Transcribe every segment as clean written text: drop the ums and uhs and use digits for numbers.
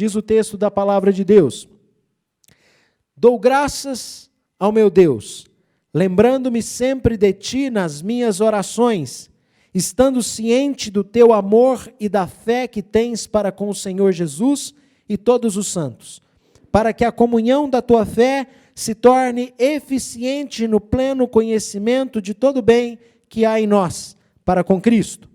diz o texto da palavra de Deus: dou graças ao meu Deus, lembrando-me sempre de ti nas minhas orações, estando ciente do teu amor e da fé que tens para com o Senhor Jesus e todos os santos, para que a comunhão da tua fé se torne eficiente no pleno conhecimento de todo o bem que há em nós, para com Cristo.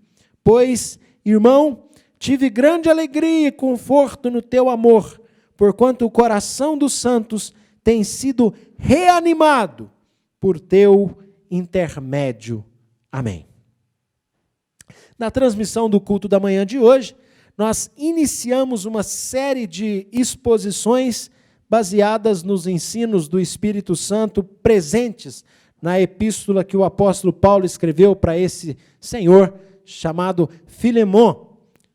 Pois, irmão, tive grande alegria e conforto no teu amor, porquanto o coração dos santos tem sido reanimado por teu intermédio. Amém. Na transmissão do culto da manhã de hoje, nós iniciamos uma série de exposições baseadas nos ensinos do Espírito Santo presentes na epístola que o apóstolo Paulo escreveu para esse senhor chamado Filemon,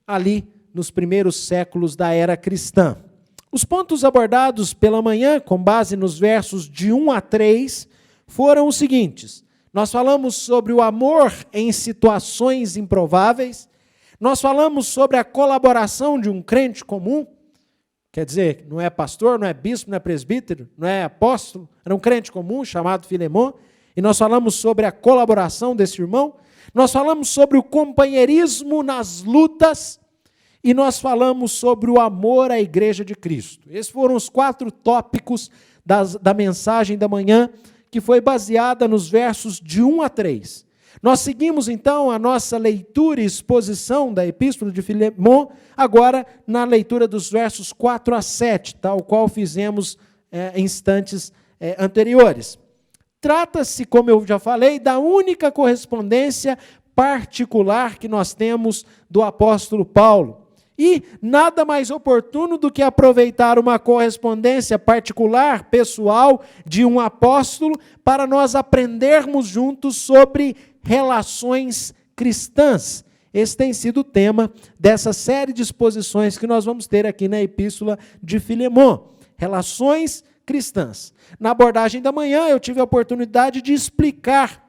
ali nos primeiros séculos da era cristã. Os pontos abordados pela manhã, com base nos versos de 1 a 3, foram os seguintes: nós falamos sobre o amor em situações improváveis, nós falamos sobre a colaboração de um crente comum, quer dizer, não é pastor, não é bispo, não é presbítero, não é apóstolo, era um crente comum chamado Filemon, e nós falamos sobre a colaboração desse irmão, nós falamos sobre o companheirismo nas lutas, e nós falamos sobre o amor à igreja de Cristo. Esses foram os 4 tópicos da mensagem da manhã, que foi baseada nos versos de 1 a 3. Nós seguimos, então, a nossa leitura e exposição da Epístola de Filemon, agora na leitura dos versos 4 a 7, tal qual fizemos em instantes anteriores. Trata-se, como eu já falei, da única correspondência particular que nós temos do apóstolo Paulo. E nada mais oportuno do que aproveitar uma correspondência particular, pessoal, de um apóstolo, para nós aprendermos juntos sobre relações cristãs. Esse tem sido o tema dessa série de exposições que nós vamos ter aqui na Epístola de Filemon. Relações cristãs. Na abordagem da manhã, eu tive a oportunidade de explicar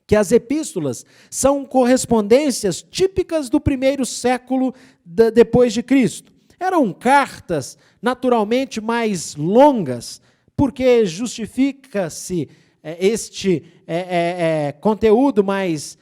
que as epístolas são correspondências típicas do primeiro século depois de Cristo. Eram cartas naturalmente mais longas, porque justifica-se este conteúdo mais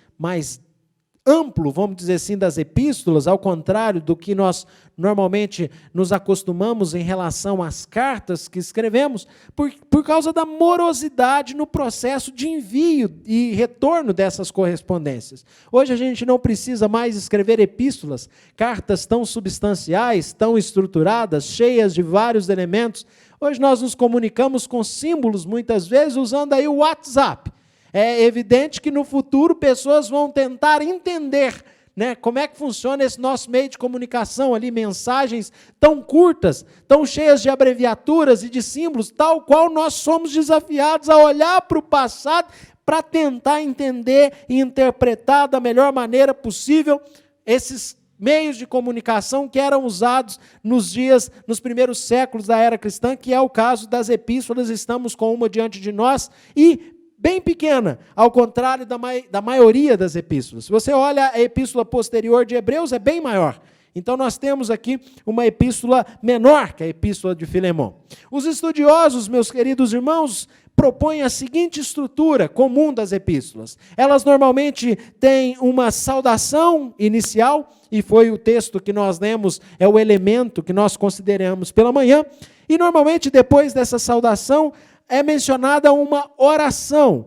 amplo, vamos dizer assim, das epístolas, ao contrário do que nós normalmente nos acostumamos em relação às cartas que escrevemos, por causa da morosidade no processo de envio e retorno dessas correspondências. Hoje a gente não precisa mais escrever epístolas, cartas tão substanciais, tão estruturadas, cheias de vários elementos. Hoje nós nos comunicamos com símbolos, muitas vezes, usando aí o WhatsApp. É evidente que no futuro pessoas vão tentar entender, né, como é que funciona esse nosso meio de comunicação ali, mensagens tão curtas, tão cheias de abreviaturas e de símbolos, tal qual nós somos desafiados a olhar para o passado para tentar entender e interpretar da melhor maneira possível esses meios de comunicação que eram usados nos primeiros séculos da era cristã, que é o caso das epístolas. Estamos com uma diante de nós e bem pequena, ao contrário da maioria das epístolas. Se você olha a epístola posterior de Hebreus, é bem maior. Então nós temos aqui uma epístola menor que a epístola de Filemon. Os estudiosos, meus queridos irmãos, propõem a seguinte estrutura comum das epístolas. Elas normalmente têm uma saudação inicial, e foi o texto que nós lemos, é o elemento que nós consideramos pela manhã, e normalmente depois dessa saudação é mencionada uma oração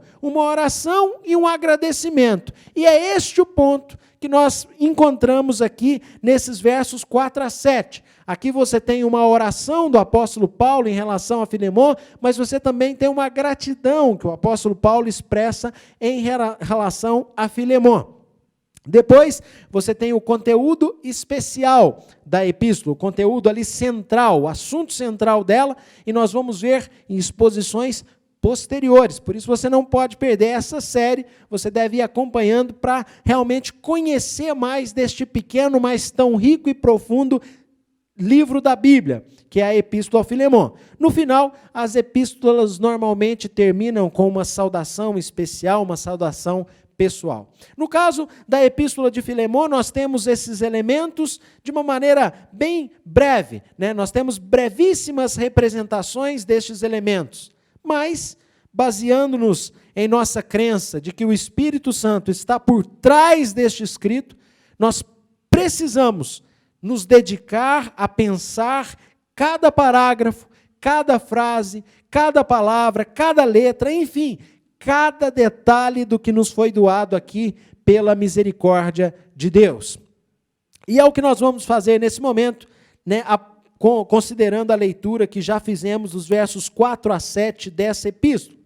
e um agradecimento. E é este o ponto que nós encontramos aqui nesses versos 4 a 7. Aqui você tem uma oração do apóstolo Paulo em relação a Filemon, mas você também tem uma gratidão que o apóstolo Paulo expressa em relação a Filemon. Depois, você tem o conteúdo especial da epístola, o conteúdo ali central, o assunto central dela, e nós vamos ver em exposições posteriores. Por isso, você não pode perder essa série, você deve ir acompanhando para realmente conhecer mais deste pequeno, mas tão rico e profundo livro da Bíblia, que é a Epístola a Filemon. No final, as epístolas normalmente terminam com uma saudação especial, uma saudação pessoal. No caso da Epístola de Filemão, nós temos esses elementos de uma maneira bem breve, né? Nós temos brevíssimas representações destes elementos, mas, baseando-nos em nossa crença de que o Espírito Santo está por trás deste escrito, nós precisamos nos dedicar a pensar cada parágrafo, cada frase, cada palavra, cada letra, enfim, cada detalhe do que nos foi doado aqui pela misericórdia de Deus. E é o que nós vamos fazer nesse momento, né, considerando a leitura que já fizemos dos versos 4 a 7 dessa epístola.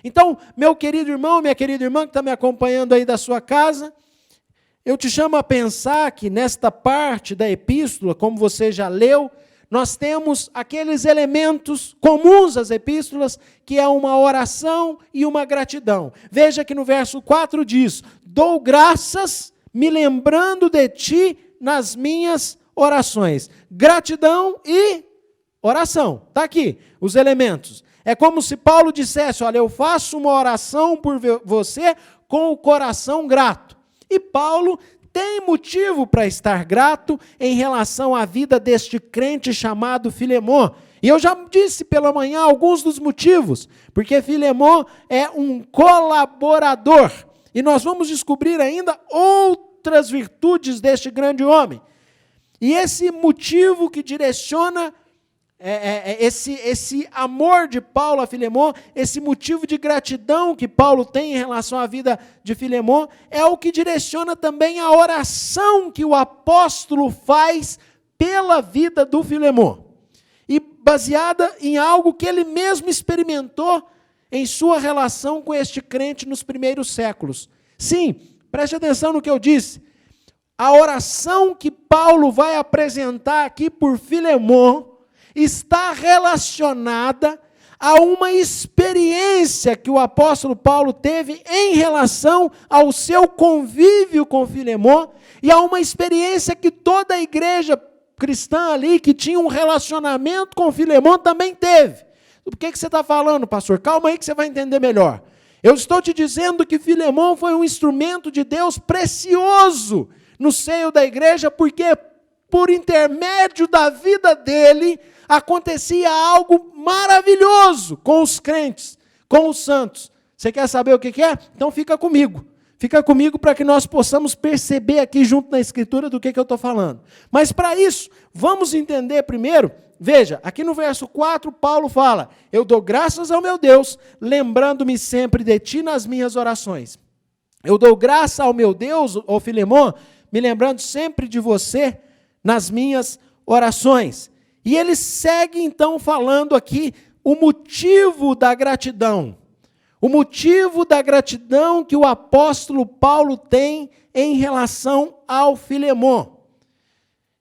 Então, meu querido irmão, minha querida irmã que está me acompanhando aí da sua casa, eu te chamo a pensar que nesta parte da epístola, como você já leu, nós temos aqueles elementos comuns às epístolas, que é uma oração e uma gratidão. Veja que no verso 4 diz: dou graças me lembrando de ti nas minhas orações. Gratidão e oração. Está aqui os elementos. É como se Paulo dissesse: olha, eu faço uma oração por você com o coração grato. E Paulo tem motivo para estar grato em relação à vida deste crente chamado Filemão. E eu já disse pela manhã alguns dos motivos, porque Filemão é um colaborador. E nós vamos descobrir ainda outras virtudes deste grande homem. E esse motivo que direciona esse amor de Paulo a Filemão, esse motivo de gratidão que Paulo tem em relação à vida de Filemão, é o que direciona também a oração que o apóstolo faz pela vida do Filemão. E baseada em algo que ele mesmo experimentou em sua relação com este crente nos primeiros séculos. Sim, preste atenção no que eu disse. A oração que Paulo vai apresentar aqui por Filemão está relacionada a uma experiência que o apóstolo Paulo teve em relação ao seu convívio com Filemão e a uma experiência que toda a igreja cristã ali, que tinha um relacionamento com Filemão, também teve. Do que você está falando, pastor? Calma aí que você vai entender melhor. Eu estou te dizendo que Filemão foi um instrumento de Deus precioso no seio da igreja, porque por intermédio da vida dele, acontecia algo maravilhoso com os crentes, com os santos. Você quer saber o que é? Então fica comigo. Fica comigo para que nós possamos perceber aqui junto na Escritura do que eu estou falando. Mas para isso, vamos entender primeiro, veja, aqui no verso 4, Paulo fala: eu dou graças ao meu Deus, lembrando-me sempre de ti nas minhas orações. Eu dou graça ao meu Deus, ó Filemão, me lembrando sempre de você nas minhas orações. E ele segue então falando aqui o motivo da gratidão. O motivo da gratidão que o apóstolo Paulo tem em relação ao Filemão.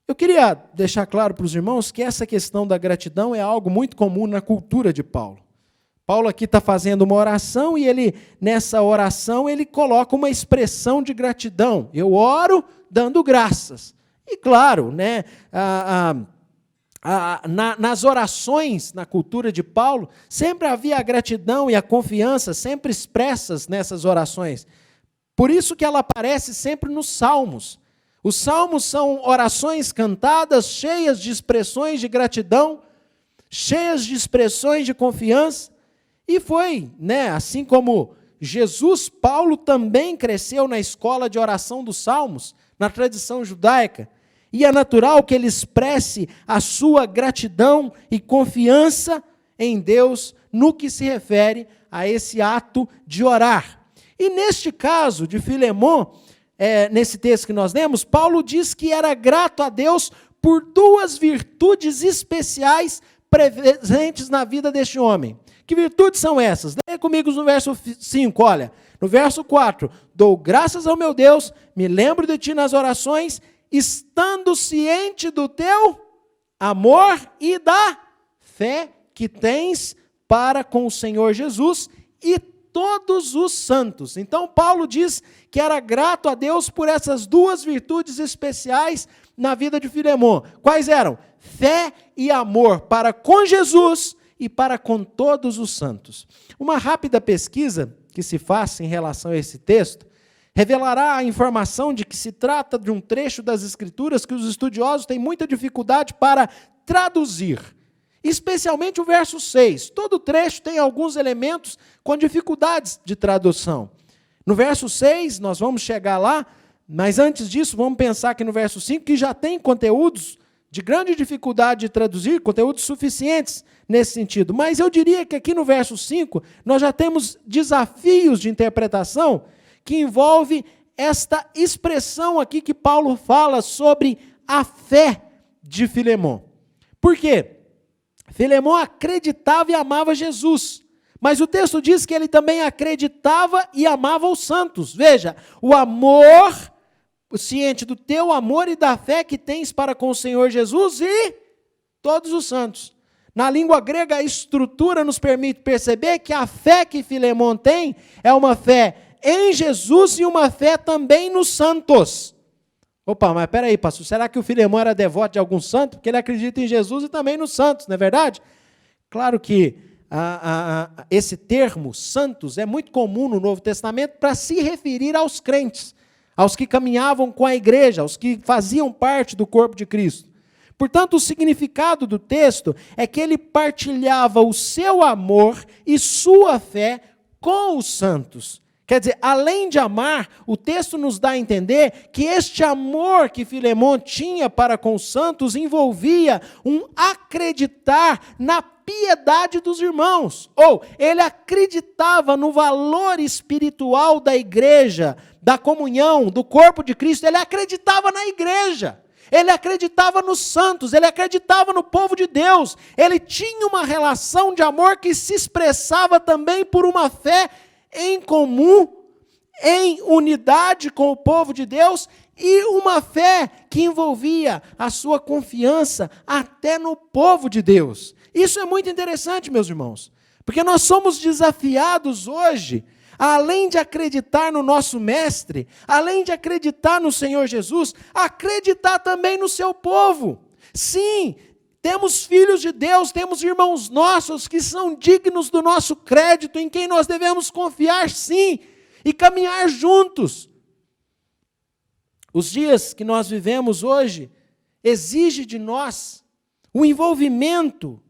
Eu queria deixar claro para os irmãos que essa questão da gratidão é algo muito comum na cultura de Paulo. Paulo aqui está fazendo uma oração e ele, nessa oração, ele coloca uma expressão de gratidão. Eu oro dando graças. E claro, né, nas orações, na cultura de Paulo, sempre havia a gratidão e a confiança sempre expressas nessas orações. Por isso que ela aparece sempre nos salmos. Os salmos são orações cantadas, cheias de expressões de gratidão, cheias de expressões de confiança. E foi, né, assim como Jesus, Paulo também cresceu na escola de oração dos salmos, na tradição judaica. E é natural que ele expresse a sua gratidão e confiança em Deus no que se refere a esse ato de orar. E neste caso de Filemão, nesse texto que nós lemos, Paulo diz que era grato a Deus por duas virtudes especiais presentes na vida deste homem. Que virtudes são essas? Leia comigo no verso 5, olha. No verso 4, dou graças ao meu Deus, me lembro de ti nas orações, estando ciente do teu amor e da fé que tens para com o Senhor Jesus e todos os santos. Então, Paulo diz que era grato a Deus por essas duas virtudes especiais na vida de Filemão. Quais eram? Fé e amor para com Jesus e para com todos os santos. Uma rápida pesquisa que se faz em relação a esse texto revelará a informação de que se trata de um trecho das Escrituras que os estudiosos têm muita dificuldade para traduzir, especialmente o verso 6. Todo trecho tem alguns elementos com dificuldades de tradução. No verso 6, nós vamos chegar lá, mas antes disso, vamos pensar aqui no verso 5, que já tem conteúdos de grande dificuldade de traduzir, conteúdos suficientes nesse sentido. Mas eu diria que aqui no verso 5, nós já temos desafios de interpretação que envolve esta expressão aqui que Paulo fala sobre a fé de Filemon. Por quê? Filemon acreditava e amava Jesus, mas o texto diz que ele também acreditava e amava os santos. Veja, o amor, ciente do teu amor e da fé que tens para com o Senhor Jesus e todos os santos. Na língua grega, a estrutura nos permite perceber que a fé que Filemon tem é uma fé em Jesus e uma fé também nos santos. Opa, mas peraí, pastor, será que o Filemon era devoto de algum santo? Porque ele acredita em Jesus e também nos santos, não é verdade? Claro que esse termo, santos, é muito comum no Novo Testamento para se referir aos crentes, aos que caminhavam com a igreja, aos que faziam parte do corpo de Cristo. Portanto, o significado do texto é que ele partilhava o seu amor e sua fé com os santos. Quer dizer, além de amar, o texto nos dá a entender que este amor que Filemon tinha para com os santos envolvia um acreditar na piedade dos irmãos. Ou ele acreditava no valor espiritual da igreja, da comunhão, do corpo de Cristo. Ele acreditava na igreja. Ele acreditava nos santos, ele acreditava no povo de Deus. Ele tinha uma relação de amor que se expressava também por uma fé em comum, em unidade com o povo de Deus, e uma fé que envolvia a sua confiança até no povo de Deus. Isso é muito interessante, meus irmãos, porque nós somos desafiados hoje, além de acreditar no nosso Mestre, além de acreditar no Senhor Jesus, acreditar também no seu povo. Sim, temos filhos de Deus, temos irmãos nossos que são dignos do nosso crédito, em quem nós devemos confiar, sim, e caminhar juntos. Os dias que nós vivemos hoje exigem de nós o envolvimento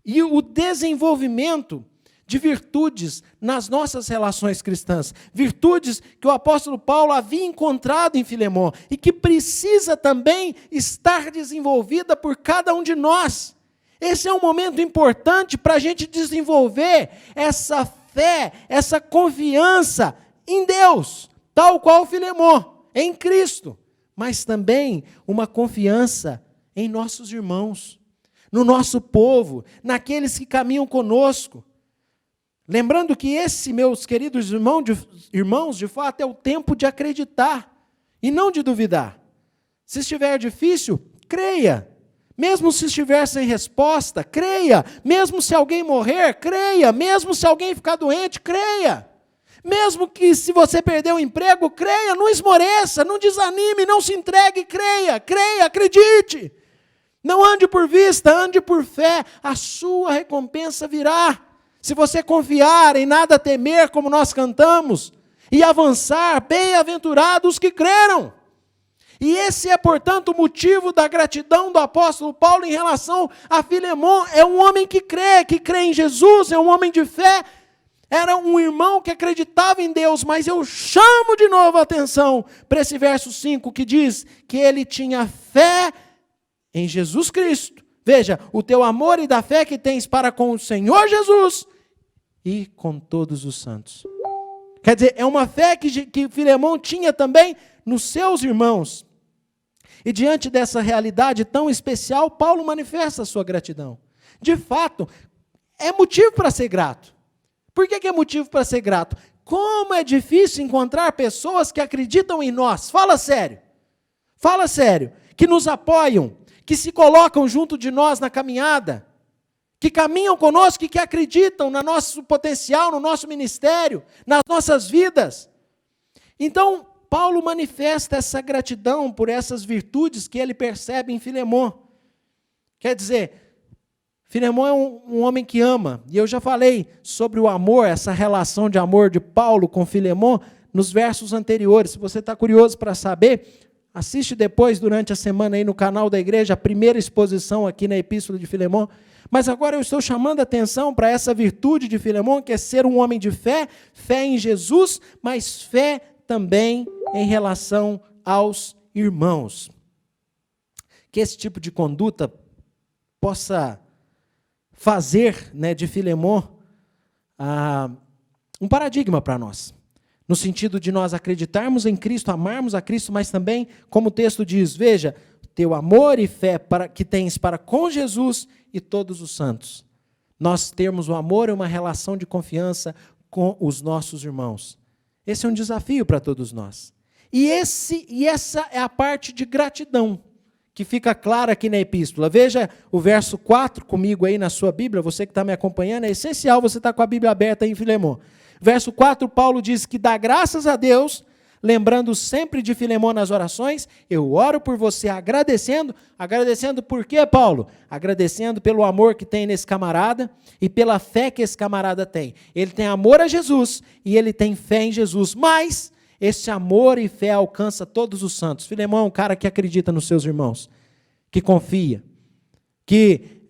e o desenvolvimento de virtudes nas nossas relações cristãs. Virtudes que o apóstolo Paulo havia encontrado em Filemon e que precisa também estar desenvolvida por cada um de nós. Esse é um momento importante para a gente desenvolver essa fé, essa confiança em Deus, tal qual Filemon, em Cristo, mas também uma confiança em nossos irmãos, no nosso povo, naqueles que caminham conosco. Lembrando que esse, meus queridos irmãos, de fato é o tempo de acreditar e não de duvidar. Se estiver difícil, creia. Mesmo se estiver sem resposta, creia. Mesmo se alguém morrer, creia. Mesmo se alguém ficar doente, creia. Mesmo que se você perder o emprego, creia. Não esmoreça, não desanime, não se entregue, creia. Creia, acredite. Não ande por vista, ande por fé. A sua recompensa virá. Se você confiar em nada temer, como nós cantamos, e avançar, bem-aventurados os que creram. E esse é, portanto, o motivo da gratidão do apóstolo Paulo em relação a Filemon. É um homem que crê em Jesus, é um homem de fé. Era um irmão que acreditava em Deus, mas eu chamo de novo a atenção para esse verso 5, que diz que ele tinha fé em Jesus Cristo. Veja, o teu amor e da fé que tens para com o Senhor Jesus e com todos os santos. Quer dizer, é uma fé que Filemon tinha também nos seus irmãos. E diante dessa realidade tão especial, Paulo manifesta a sua gratidão. De fato, é motivo para ser grato. Por que é motivo para ser grato? Como é difícil encontrar pessoas que acreditam em nós. Fala sério. Fala sério. Que nos apoiam, que se colocam junto de nós na caminhada, que caminham conosco e que acreditam no nosso potencial, no nosso ministério, nas nossas vidas. Então, Paulo manifesta essa gratidão por essas virtudes que ele percebe em Filemon. Quer dizer, Filemon é um homem que ama, e eu já falei sobre o amor, essa relação de amor de Paulo com Filemon, nos versos anteriores. Se você está curioso para saber, assiste depois, durante a semana, aí no canal da igreja, a primeira exposição aqui na Epístola de Filemão. Mas agora eu estou chamando a atenção para essa virtude de Filemão, que é ser um homem de fé, fé em Jesus, mas fé também em relação aos irmãos. Que esse tipo de conduta possa fazer, né, de Filemão um paradigma para nós. No sentido de nós acreditarmos em Cristo, amarmos a Cristo, mas também, como o texto diz, veja, teu amor e fé que tens para com Jesus e todos os santos. Nós termos o amor e uma relação de confiança com os nossos irmãos. Esse é um desafio para todos nós. E essa é a parte de gratidão, que fica clara aqui na epístola. Veja o verso 4 comigo aí na sua Bíblia, você que está me acompanhando, é essencial você estar com a Bíblia aberta aí em Filemão. Verso 4, Paulo diz que dá graças a Deus, lembrando sempre de Filemão nas orações, eu oro por você agradecendo por quê, Paulo? Agradecendo pelo amor que tem nesse camarada e pela fé que esse camarada tem. Ele tem amor a Jesus e ele tem fé em Jesus, mas esse amor e fé alcança todos os santos. Filemão é um cara que acredita nos seus irmãos, que confia, que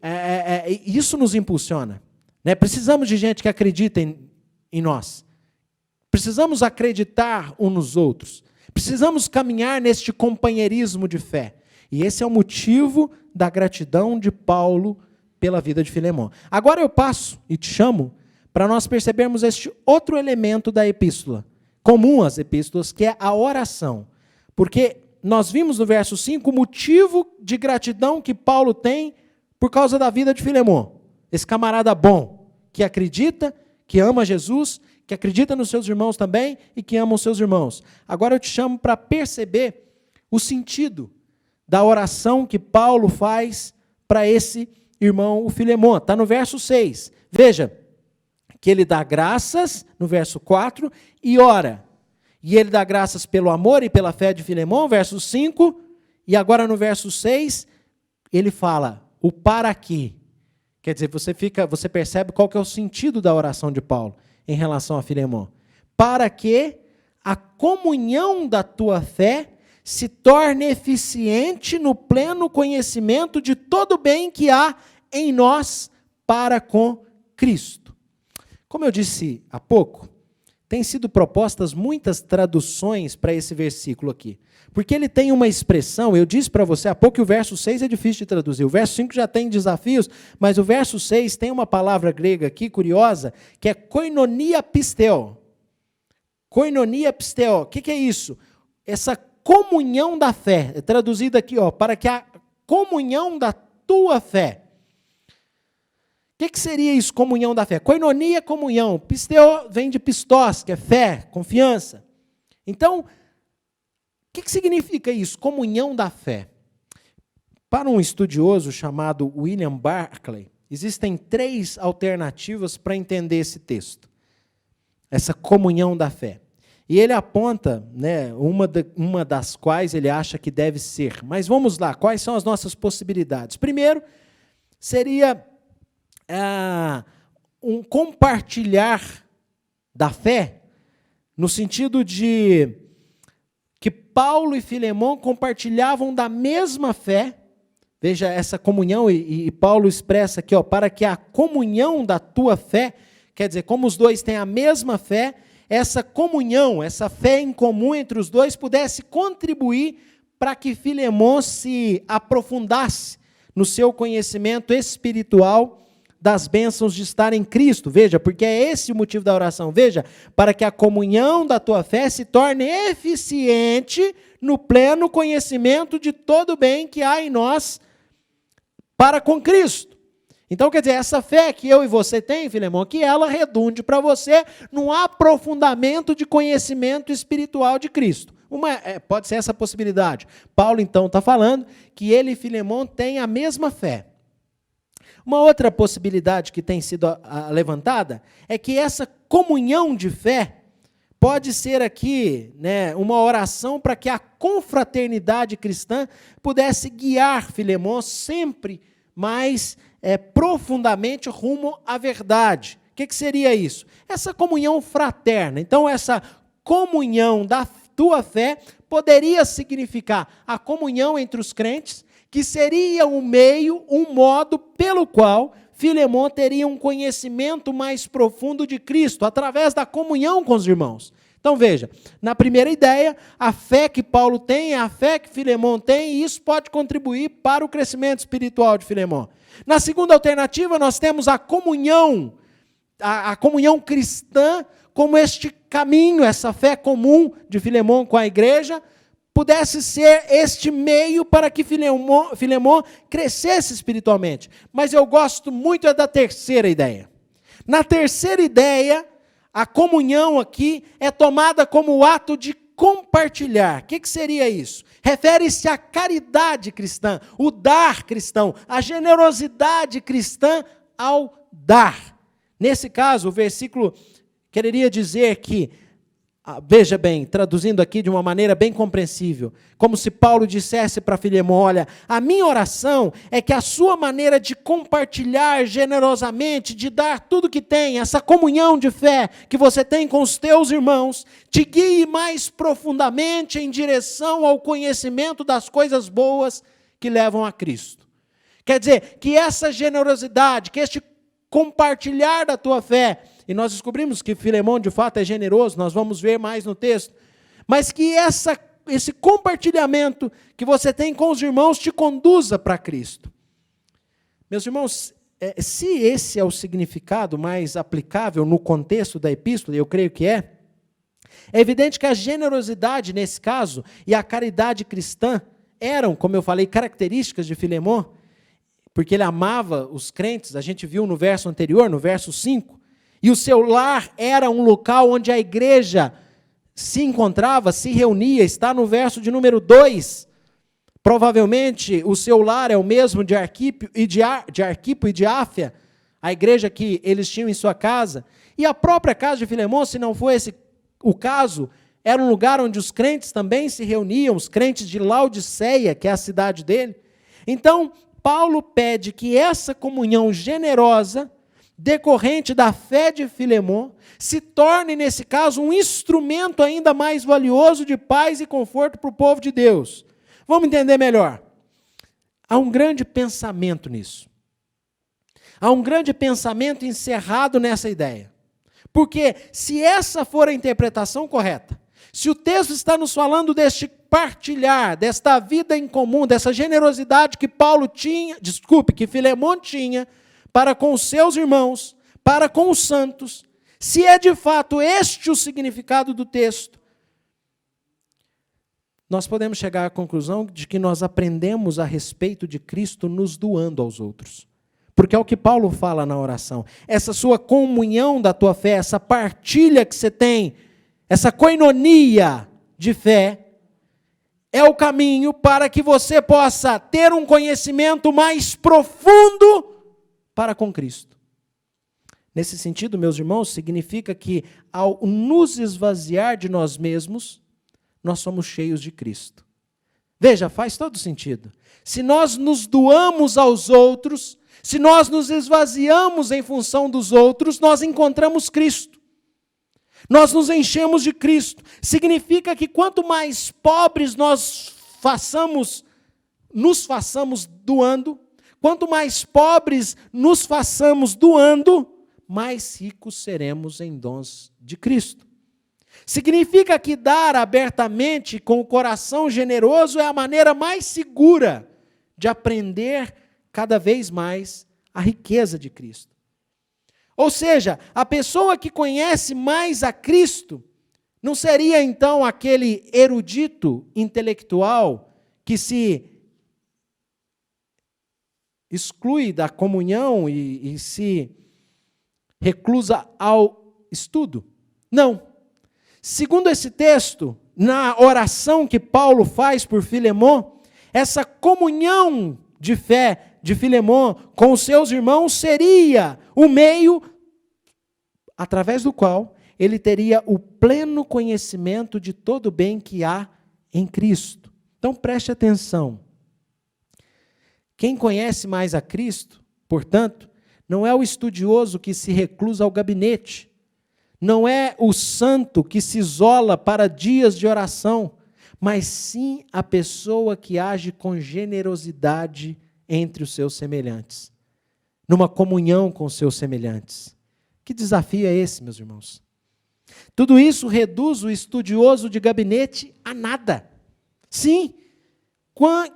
isso nos impulsiona. Né? Precisamos de gente que acredita em nós. Precisamos acreditar uns nos outros. Precisamos caminhar neste companheirismo de fé. E esse é o motivo da gratidão de Paulo pela vida de Filemão. Agora eu passo e te chamo para nós percebermos este outro elemento da epístola, comum às epístolas, que é a oração. Porque nós vimos no verso 5 o motivo de gratidão que Paulo tem por causa da vida de Filemão. Esse camarada bom, que acredita, que ama Jesus, que acredita nos seus irmãos também e que ama os seus irmãos. Agora eu te chamo para perceber o sentido da oração que Paulo faz para esse irmão, o Filemão. Está no verso 6. Veja, que ele dá graças, no verso 4, e ora. E ele dá graças pelo amor e pela fé de Filemão, verso 5, e agora no verso 6, ele fala, o para quê. Quer dizer, você percebe qual que é o sentido da oração de Paulo em relação a Filemão. Para que a comunhão da tua fé se torne eficiente no pleno conhecimento de todo o bem que há em nós para com Cristo. Como eu disse há pouco, tem sido propostas muitas traduções para esse versículo aqui. Porque ele tem uma expressão, eu disse para você há pouco que o verso 6 é difícil de traduzir. O verso 5 já tem desafios, mas o verso 6 tem uma palavra grega aqui, curiosa, que é koinonia pisteo. Koinonia pisteo. O que é isso? Essa comunhão da fé. É traduzido aqui, para que a comunhão da tua fé. O que seria isso, comunhão da fé? Koinonia, comunhão. Pisteo vem de pistos, que é fé, confiança. Então, o que significa isso, comunhão da fé? Para um estudioso chamado William Barclay, existem 3 alternativas para entender esse texto. Essa comunhão da fé. E ele aponta, né, uma das quais ele acha que deve ser. Mas vamos lá, quais são as nossas possibilidades? Primeiro, seria um compartilhar da fé, no sentido de que Paulo e Filemão compartilhavam da mesma fé. Veja essa comunhão, e Paulo expressa aqui, para que a comunhão da tua fé, quer dizer, como os dois têm a mesma fé, essa comunhão, essa fé em comum entre os dois pudesse contribuir para que Filemão se aprofundasse no seu conhecimento espiritual das bênçãos de estar em Cristo. Veja, porque é esse o motivo da oração. Veja, para que a comunhão da tua fé se torne eficiente no pleno conhecimento de todo o bem que há em nós para com Cristo. Então, quer dizer, essa fé que eu e você tem, Filemão, que ela redunde para você num aprofundamento de conhecimento espiritual de Cristo. Pode ser essa possibilidade. Paulo, então, está falando que ele e Filemão têm a mesma fé. Uma outra possibilidade que tem sido levantada é que essa comunhão de fé pode ser aqui, né, uma oração para que a confraternidade cristã pudesse guiar Filemão sempre mais profundamente rumo à verdade. O que seria isso? Essa comunhão fraterna. Então, essa comunhão da tua fé poderia significar a comunhão entre os crentes, que seria um meio, um modo pelo qual Filemon teria um conhecimento mais profundo de Cristo, através da comunhão com os irmãos. Então veja, na primeira ideia, a fé que Paulo tem, a fé que Filemon tem, e isso pode contribuir para o crescimento espiritual de Filemon. Na segunda alternativa, nós temos a comunhão cristã, como este caminho, essa fé comum de Filemon com a igreja, pudesse ser este meio para que Filemon crescesse espiritualmente. Mas eu gosto muito da terceira ideia. Na terceira ideia, a comunhão aqui é tomada como o ato de compartilhar. O que seria isso? Refere-se à caridade cristã, o dar cristão, a generosidade cristã ao dar. Nesse caso, o versículo quereria dizer que, veja bem, traduzindo aqui de uma maneira bem compreensível, como se Paulo dissesse para Filemon: olha, a minha oração é que a sua maneira de compartilhar generosamente, de dar tudo que tem, essa comunhão de fé que você tem com os teus irmãos, te guie mais profundamente em direção ao conhecimento das coisas boas que levam a Cristo. Quer dizer, que essa generosidade, que este compartilhar da tua fé, e nós descobrimos que Filemon de fato é generoso, nós vamos ver mais no texto, mas que esse compartilhamento que você tem com os irmãos te conduza para Cristo. Meus irmãos, se esse é o significado mais aplicável no contexto da epístola, e eu creio que é evidente que a generosidade nesse caso e a caridade cristã eram, como eu falei, características de Filemon, porque ele amava os crentes, a gente viu no verso anterior, no verso 5, e o seu lar era um local onde a igreja se encontrava, se reunia, está no verso de número 2. Provavelmente o seu lar é o mesmo de Arquipo e de Áfia, a igreja que eles tinham em sua casa. E a própria casa de Filemon, se não for esse o caso, era um lugar onde os crentes também se reuniam, os crentes de Laodiceia, que é a cidade dele. Então, Paulo pede que essa comunhão generosa, decorrente da fé de Filemon, se torne, nesse caso, um instrumento ainda mais valioso de paz e conforto para o povo de Deus. Vamos entender melhor. Há um grande pensamento nisso. Há um grande pensamento encerrado nessa ideia. Porque se essa for a interpretação correta, se o texto está nos falando deste partilhar, desta vida em comum, dessa generosidade que que Filemon tinha para com os seus irmãos, para com os santos, se é de fato este o significado do texto, nós podemos chegar à conclusão de que nós aprendemos a respeito de Cristo nos doando aos outros. Porque é o que Paulo fala na oração. Essa sua comunhão da tua fé, essa partilha que você tem, essa koinonia de fé, é o caminho para que você possa ter um conhecimento mais profundo para com Cristo. Nesse sentido, meus irmãos, significa que ao nos esvaziar de nós mesmos, nós somos cheios de Cristo. Veja, faz todo sentido. Se nós nos doamos aos outros, se nós nos esvaziamos em função dos outros, nós encontramos Cristo. Nós nos enchemos de Cristo. Significa que quanto mais pobres nós nos façamos doando, quanto mais pobres nos façamos doando, mais ricos seremos em dons de Cristo. Significa que dar abertamente, com o coração generoso, é a maneira mais segura de aprender cada vez mais a riqueza de Cristo. Ou seja, a pessoa que conhece mais a Cristo não seria então aquele erudito intelectual que se exclui da comunhão e se reclusa ao estudo. Não. Segundo esse texto, na oração que Paulo faz por Filemon, essa comunhão de fé de Filemon com os seus irmãos seria o meio através do qual ele teria o pleno conhecimento de todo o bem que há em Cristo. Então preste atenção. Quem conhece mais a Cristo, portanto, não é o estudioso que se reclusa ao gabinete, Não é o santo que se isola para dias de oração, mas sim a pessoa que age com generosidade entre os seus semelhantes, numa comunhão com os seus semelhantes. Que desafio é esse, meus irmãos? Tudo isso reduz o estudioso de gabinete a nada. Sim,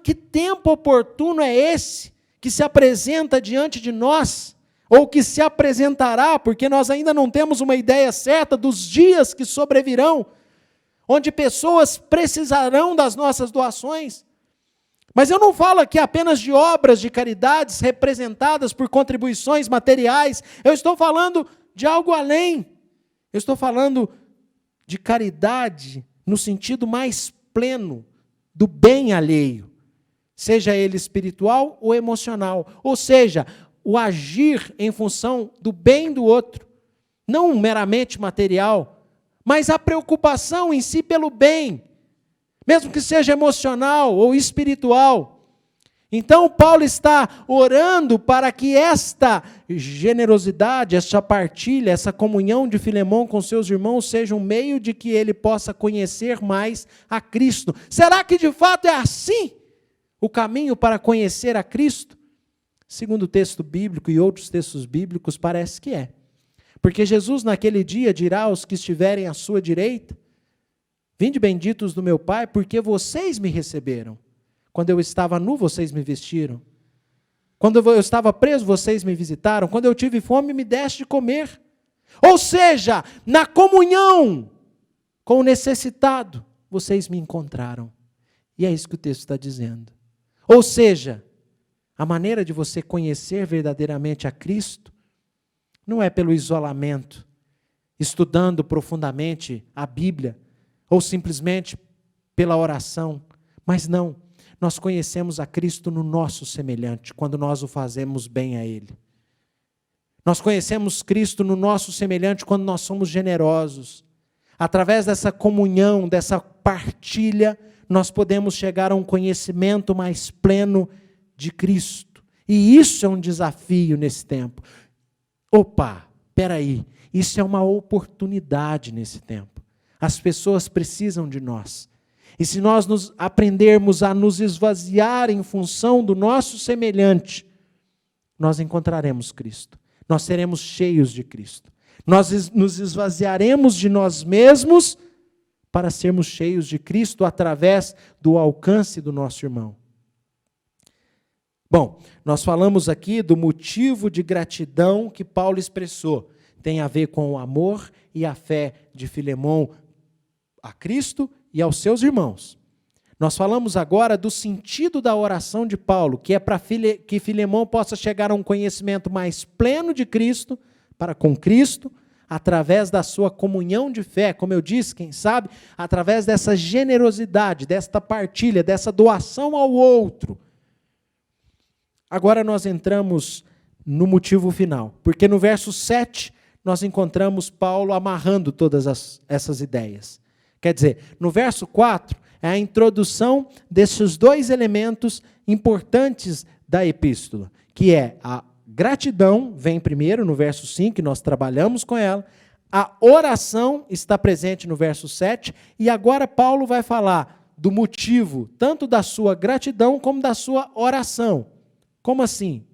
que tempo oportuno é esse que se apresenta diante de nós, ou que se apresentará, porque nós ainda não temos uma ideia certa dos dias que sobrevirão, onde pessoas precisarão das nossas doações. Mas eu não falo aqui apenas de obras de caridades representadas por contribuições materiais, eu estou falando de algo além. Eu estou falando de caridade no sentido mais pleno do bem alheio, seja ele espiritual ou emocional, ou seja, o agir em função do bem do outro, não meramente material, mas a preocupação em si pelo bem, mesmo que seja emocional ou espiritual. Então Paulo está orando para que esta generosidade, esta partilha, essa comunhão de Filemão com seus irmãos seja um meio de que ele possa conhecer mais a Cristo. Será que de fato é assim o caminho para conhecer a Cristo? Segundo o texto bíblico e outros textos bíblicos, parece que é. Porque Jesus naquele dia dirá aos que estiverem à sua direita: vinde benditos do meu Pai, porque vocês me receberam. Quando eu estava nu, vocês me vestiram. Quando eu estava preso, vocês me visitaram. Quando eu tive fome, me deste de comer. Ou seja, na comunhão com o necessitado, vocês me encontraram. E é isso que o texto está dizendo. Ou seja, a maneira de você conhecer verdadeiramente a Cristo não é pelo isolamento, estudando profundamente a Bíblia, ou simplesmente pela oração, mas não. Nós conhecemos a Cristo no nosso semelhante, quando nós o fazemos bem a Ele. Nós conhecemos Cristo no nosso semelhante quando nós somos generosos. Através dessa comunhão, dessa partilha, nós podemos chegar a um conhecimento mais pleno de Cristo. E isso é um desafio nesse tempo. Opa, peraí, isso é uma oportunidade nesse tempo. As pessoas precisam de nós. E se nós aprendermos a nos esvaziar em função do nosso semelhante, nós encontraremos Cristo. Nós seremos cheios de Cristo. Nós nos esvaziaremos de nós mesmos para sermos cheios de Cristo através do alcance do nosso irmão. Bom, nós falamos aqui do motivo de gratidão que Paulo expressou. Tem a ver com o amor e a fé de Filemão a Cristo e aos seus irmãos. Nós falamos agora do sentido da oração de Paulo, que é para que Filemão possa chegar a um conhecimento mais pleno de Cristo, para com Cristo, através da sua comunhão de fé, como eu disse, quem sabe, através dessa generosidade, desta partilha, dessa doação ao outro. Agora nós entramos no motivo final, porque no verso 7 nós encontramos Paulo amarrando todas essas ideias. Quer dizer, no verso 4 é a introdução desses dois elementos importantes da epístola, que é a gratidão, vem primeiro no verso 5, que nós trabalhamos com ela, a oração está presente no verso 7, e agora Paulo vai falar do motivo, tanto da sua gratidão como da sua oração. Como assim?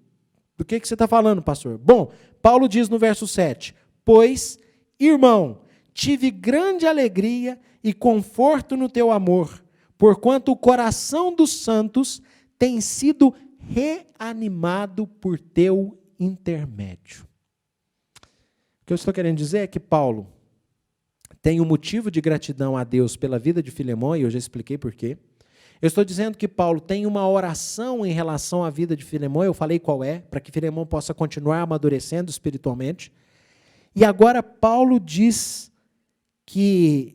Do que você está falando, pastor? Bom, Paulo diz no verso 7, pois, irmão, tive grande alegria e conforto no teu amor, porquanto o coração dos santos tem sido reanimado por teu intermédio. O que eu estou querendo dizer é que Paulo tem um motivo de gratidão a Deus pela vida de Filemão, e eu já expliquei por quê. Eu estou dizendo que Paulo tem uma oração em relação à vida de Filemão, eu falei qual é, para que Filemão possa continuar amadurecendo espiritualmente. E agora Paulo diz que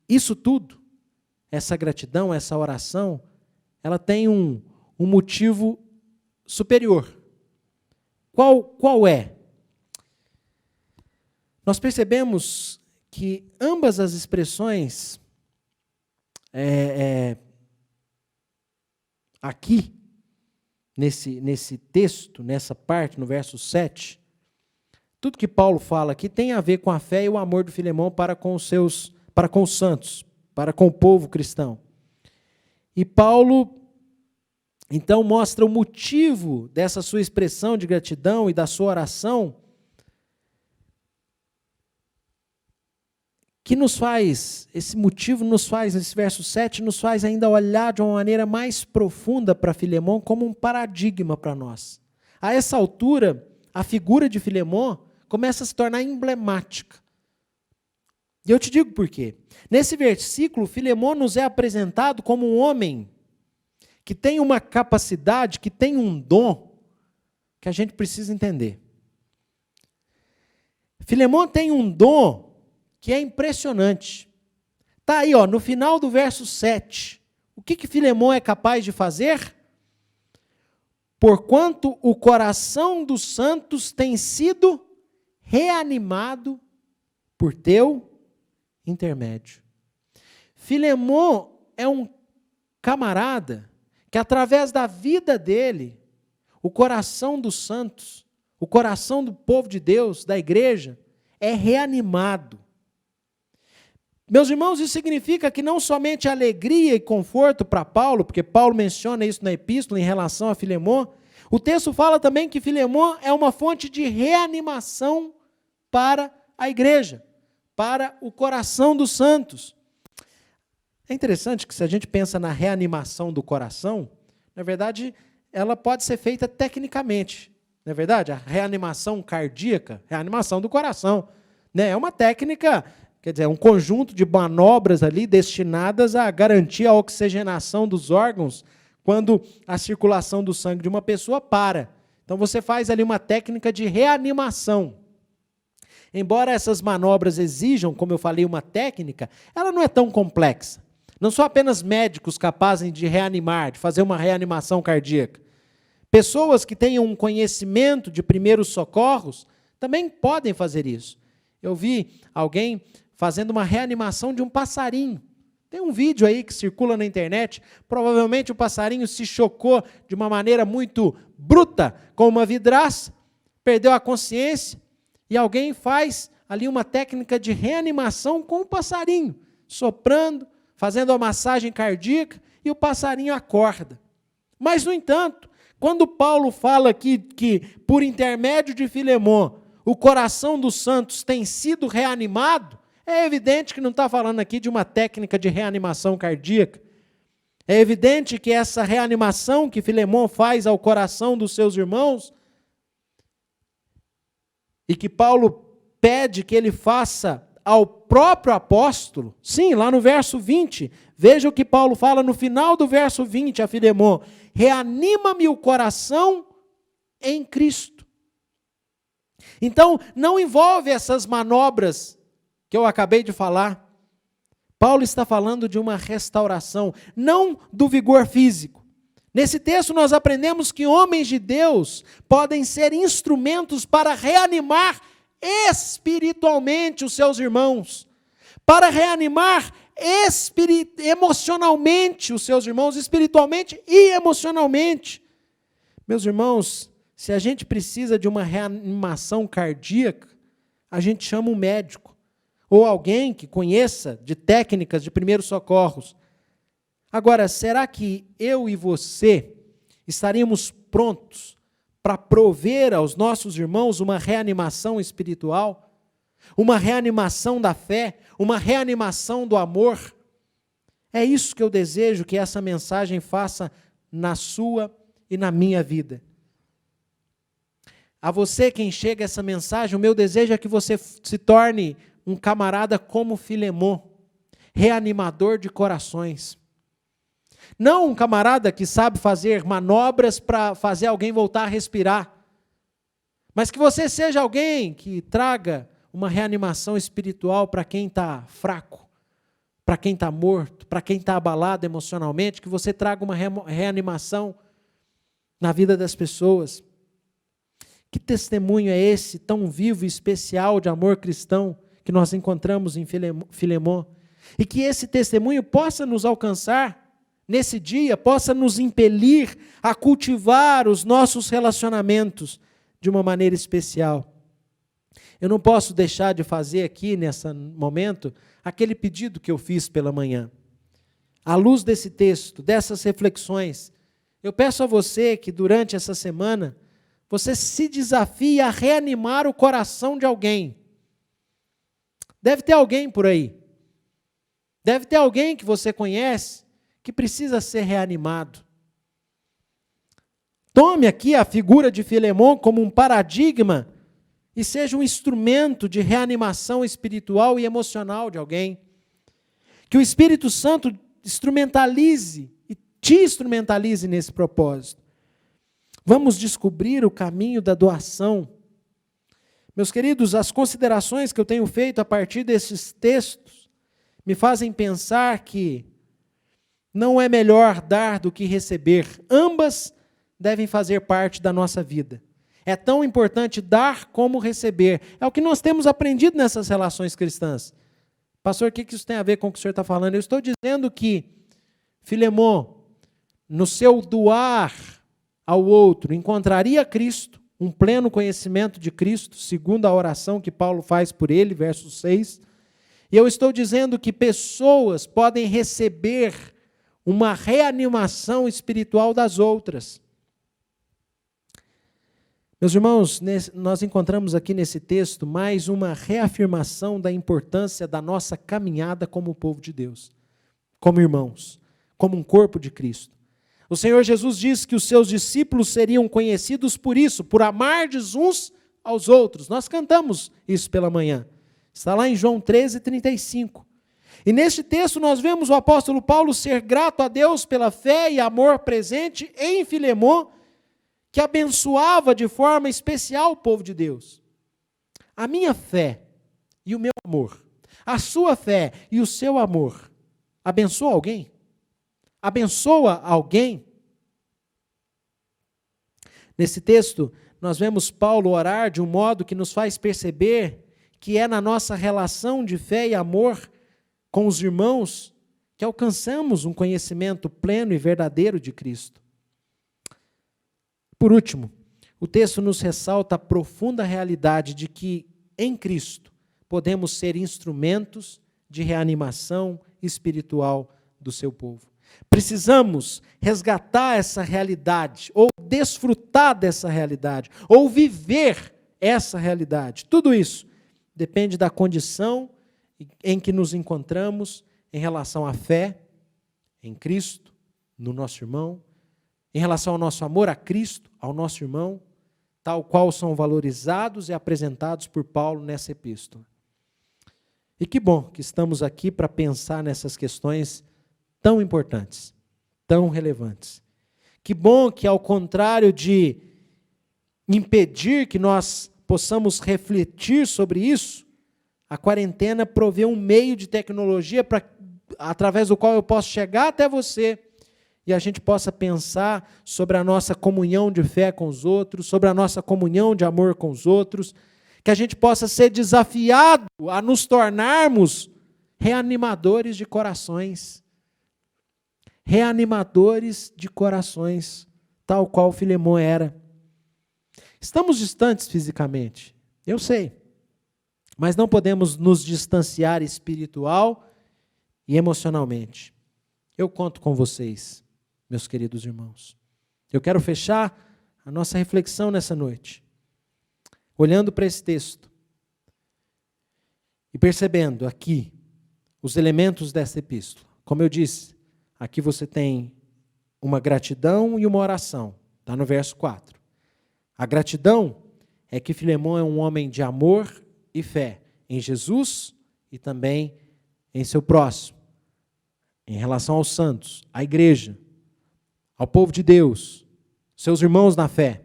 isso tudo, essa gratidão, essa oração, ela tem um motivo superior. Qual é? Nós percebemos que ambas as expressões aqui, nesse texto, nessa parte, no verso 7, Tudo que Paulo fala aqui tem a ver com a fé e o amor de Filemão para com os santos, para com o povo cristão. E Paulo, então, mostra o motivo dessa sua expressão de gratidão e da sua oração, que nos faz, esse motivo nos faz, nesse verso 7, nos faz ainda olhar de uma maneira mais profunda para Filemão como um paradigma para nós. A essa altura, a figura de Filemão começa a se tornar emblemática. E eu te digo por quê. Nesse versículo, Filemão nos é apresentado como um homem que tem uma capacidade, que tem um dom, que a gente precisa entender. Filemão tem um dom que é impressionante. Está aí, no final do verso 7. O que Filemão é capaz de fazer? Porquanto o coração dos santos tem sido reanimado por teu intermédio. Filemão é um camarada que, através da vida dele, o coração dos santos, o coração do povo de Deus, da igreja, é reanimado. Meus irmãos, isso significa que não somente alegria e conforto para Paulo, porque Paulo menciona isso na epístola em relação a Filemão, o texto fala também que Filemão é uma fonte de reanimação para a igreja, para o coração dos santos. É interessante que se a gente pensa na reanimação do coração, na verdade, ela pode ser feita tecnicamente, não é verdade? A reanimação cardíaca, reanimação do coração, né? É uma técnica, quer dizer, um conjunto de manobras ali destinadas a garantir a oxigenação dos órgãos quando a circulação do sangue de uma pessoa para. Então você faz ali uma técnica de reanimação. Embora essas manobras exijam, como eu falei, uma técnica, ela não é tão complexa. Não são apenas médicos capazes de reanimar, de fazer uma reanimação cardíaca. Pessoas que tenham um conhecimento de primeiros socorros também podem fazer isso. Eu vi alguém fazendo uma reanimação de um passarinho. Tem um vídeo aí que circula na internet, provavelmente o passarinho se chocou de uma maneira muito bruta com uma vidraça, perdeu a consciência, e alguém faz ali uma técnica de reanimação com o passarinho, soprando, fazendo a massagem cardíaca, e o passarinho acorda. Mas, no entanto, quando Paulo fala aqui que, por intermédio de Filemão, o coração dos santos tem sido reanimado, é evidente que não está falando aqui de uma técnica de reanimação cardíaca. É evidente que essa reanimação que Filemão faz ao coração dos seus irmãos, e que Paulo pede que ele faça ao próprio apóstolo, sim, lá no verso 20, veja o que Paulo fala no final do verso 20 a Filemão: reanima-me o coração em Cristo. Então, não envolve essas manobras que eu acabei de falar. Paulo está falando de uma restauração, não do vigor físico. Nesse texto nós aprendemos que homens de Deus podem ser instrumentos para reanimar espiritualmente os seus irmãos, para reanimar emocionalmente os seus irmãos, espiritualmente e emocionalmente. Meus irmãos, se a gente precisa de uma reanimação cardíaca, a gente chama um médico, ou alguém que conheça de técnicas de primeiros socorros. Agora, será que eu e você estaríamos prontos para prover aos nossos irmãos uma reanimação espiritual, uma reanimação da fé, uma reanimação do amor? É isso que eu desejo que essa mensagem faça na sua e na minha vida. A você que enxerga essa mensagem, o meu desejo é que você se torne um camarada como Filemão, reanimador de corações. Não um camarada que sabe fazer manobras para fazer alguém voltar a respirar, mas que você seja alguém que traga uma reanimação espiritual para quem está fraco, para quem está morto, para quem está abalado emocionalmente, que você traga uma reanimação na vida das pessoas. Que testemunho é esse tão vivo e especial de amor cristão que nós encontramos em Filemão? E que esse testemunho possa nos alcançar nesse dia, possa nos impelir a cultivar os nossos relacionamentos de uma maneira especial. Eu não posso deixar de fazer aqui, nesse momento, aquele pedido que eu fiz pela manhã. À luz desse texto, dessas reflexões, eu peço a você que durante essa semana, você se desafie a reanimar o coração de alguém. Deve ter alguém por aí. Deve ter alguém que você conhece que precisa ser reanimado. Tome aqui a figura de Filemon como um paradigma e seja um instrumento de reanimação espiritual e emocional de alguém. Que o Espírito Santo instrumentalize e te instrumentalize nesse propósito. Vamos descobrir o caminho da doação. Meus queridos, as considerações que eu tenho feito a partir desses textos me fazem pensar que não é melhor dar do que receber. Ambas devem fazer parte da nossa vida. É tão importante dar como receber. É o que nós temos aprendido nessas relações cristãs. Pastor, o que isso tem a ver com o que o senhor está falando? Eu estou dizendo que Filemon, no seu doar ao outro, encontraria Cristo, um pleno conhecimento de Cristo, segundo a oração que Paulo faz por ele, verso 6. E eu estou dizendo que pessoas podem receber uma reanimação espiritual das outras. Meus irmãos, nós encontramos aqui nesse texto mais uma reafirmação da importância da nossa caminhada como povo de Deus, como irmãos, como um corpo de Cristo. O Senhor Jesus disse que os seus discípulos seriam conhecidos por isso, por amardes uns aos outros. Nós cantamos isso pela manhã. Está lá em João 13:35. E neste texto nós vemos o apóstolo Paulo ser grato a Deus pela fé e amor presente em Filemon, que abençoava de forma especial o povo de Deus. A minha fé e o meu amor, a sua fé e o seu amor, abençoa alguém? Abençoa alguém? Nesse texto, nós vemos Paulo orar de um modo que nos faz perceber que é na nossa relação de fé e amor com os irmãos que alcançamos um conhecimento pleno e verdadeiro de Cristo. Por último, o texto nos ressalta a profunda realidade de que, em Cristo, podemos ser instrumentos de reanimação espiritual do seu povo. Precisamos resgatar essa realidade, ou desfrutar dessa realidade, ou viver essa realidade. Tudo isso depende da condição em que nos encontramos em relação à fé em Cristo, no nosso irmão, em relação ao nosso amor a Cristo, ao nosso irmão, tal qual são valorizados e apresentados por Paulo nessa epístola. E que bom que estamos aqui para pensar nessas questões tão importantes, tão relevantes. Que bom que, ao contrário de impedir que nós possamos refletir sobre isso, a quarentena provê um meio de tecnologia através do qual eu posso chegar até você e a gente possa pensar sobre a nossa comunhão de fé com os outros, sobre a nossa comunhão de amor com os outros, que a gente possa ser desafiado a nos tornarmos reanimadores de corações. Reanimadores de corações, tal qual Filemon era. Estamos distantes fisicamente, eu sei, mas não podemos nos distanciar espiritual e emocionalmente. Eu conto com vocês, meus queridos irmãos. Eu quero fechar a nossa reflexão nessa noite, olhando para esse texto e percebendo aqui os elementos dessa epístola. Como eu disse, aqui você tem uma gratidão e uma oração, está no verso 4. A gratidão é que Filemon é um homem de amor e fé em Jesus e também em seu próximo, em relação aos santos, à igreja, ao povo de Deus, seus irmãos na fé.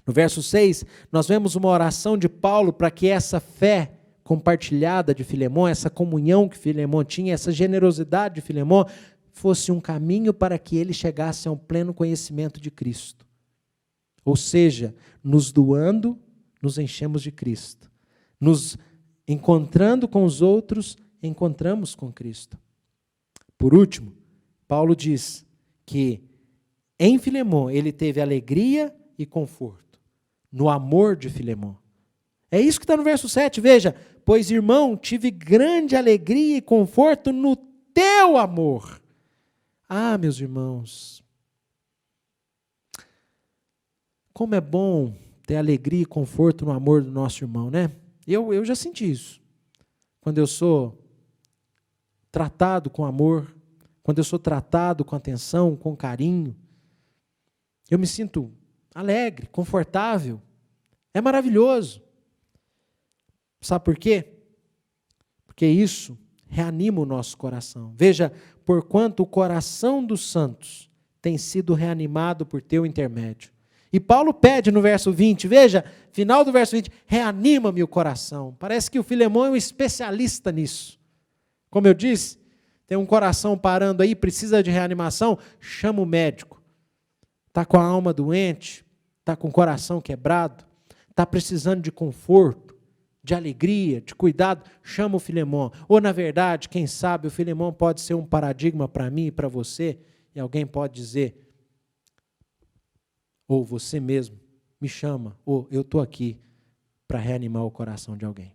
No verso 6, nós vemos uma oração de Paulo para que essa fé compartilhada de Filemon, essa comunhão que Filemon tinha, essa generosidade de Filemon, fosse um caminho para que ele chegasse a um pleno conhecimento de Cristo. Ou seja, nos doando, nos enchemos de Cristo. Nos encontrando com os outros, encontramos com Cristo. Por último, Paulo diz que em Filemon ele teve alegria e conforto, no amor de Filemon. É isso que está no verso 7, veja. Pois, irmão, tive grande alegria e conforto no teu amor. Ah, meus irmãos, como é bom ter alegria e conforto no amor do nosso irmão, né? Eu já senti isso. Quando eu sou tratado com amor, quando eu sou tratado com atenção, com carinho, eu me sinto alegre, confortável. É maravilhoso. Sabe por quê? Porque isso reanima o nosso coração. Veja, porquanto o coração dos santos tem sido reanimado por teu intermédio. E Paulo pede no verso 20, veja, final do verso 20, reanima-me o coração. Parece que o Filemão é um especialista nisso. Como eu disse, tem um coração parando aí, precisa de reanimação, chama o médico. Está com a alma doente, está com o coração quebrado, está precisando de conforto, de alegria, de cuidado, chama o Filemão. Ou, na verdade, quem sabe, o Filemão pode ser um paradigma para mim e para você, e alguém pode dizer, ou você mesmo, me chama, ou eu estou aqui para reanimar o coração de alguém.